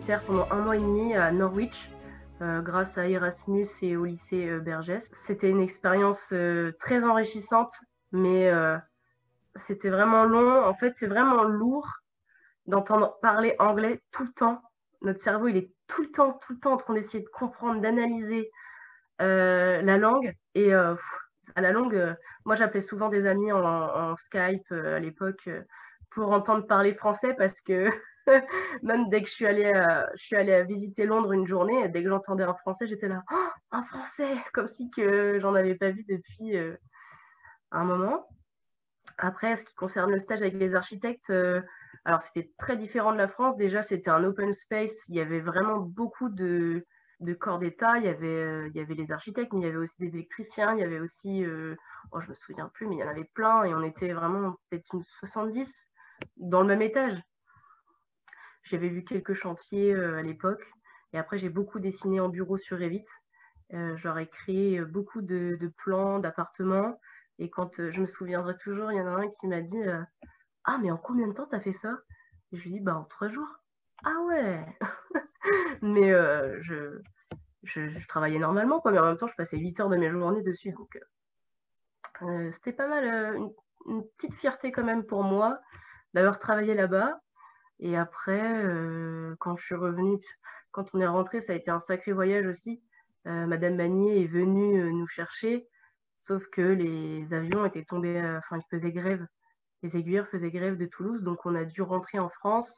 Angleterre pendant 1 mois et demi à Norwich, grâce à Erasmus et au lycée Bergès. C'était une expérience très enrichissante, mais c'était vraiment long. En fait, c'est vraiment lourd d'entendre parler anglais tout le temps. Notre cerveau, il est tout le temps en train d'essayer de comprendre, d'analyser la langue. Et à la longue, moi, j'appelais souvent des amis en Skype à l'époque pour entendre parler français parce que même dès que je suis allée visiter Londres une journée, dès que j'entendais un français, j'étais là, oh, un français, comme si que j'en avais pas vu depuis un moment. Après, ce qui concerne le stage avec les architectes, alors c'était très différent de la France. Déjà, c'était un open space. Il y avait vraiment beaucoup de corps d'État. Il y avait les architectes, mais il y avait aussi des électriciens. Il y avait aussi, oh, je me souviens plus, mais il y en avait plein. Et on était vraiment peut-être une 70 dans le même étage. J'avais vu quelques chantiers à l'époque. Et après, j'ai beaucoup dessiné en bureau sur Revit. J'aurais créé beaucoup de plans d'appartements. Et quand je me souviendrai toujours, il y en a un qui m'a dit ah, mais en combien de temps t'as fait ça? Et je lui dis bah en 3 jours. Ah ouais. Mais je travaillais normalement, quoi, mais en même temps, je passais 8 heures de mes journées dessus. Donc, c'était pas mal, une petite fierté quand même pour moi d'avoir travaillé là-bas. Et après, quand je suis revenue, quand on est rentré, ça a été un sacré voyage aussi. Madame Magnier est venue nous chercher, sauf que les avions étaient tombés, enfin, ils faisaient grève. Les aiguilleurs faisaient grève de Toulouse, donc on a dû rentrer en France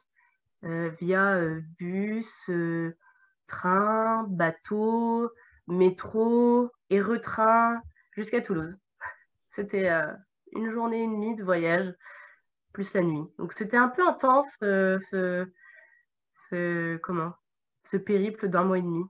via bus, train, bateau, métro et retrain jusqu'à Toulouse. C'était une journée et demie de voyage, plus la nuit. Donc c'était un peu intense, comment, ce périple d'1 mois et demi.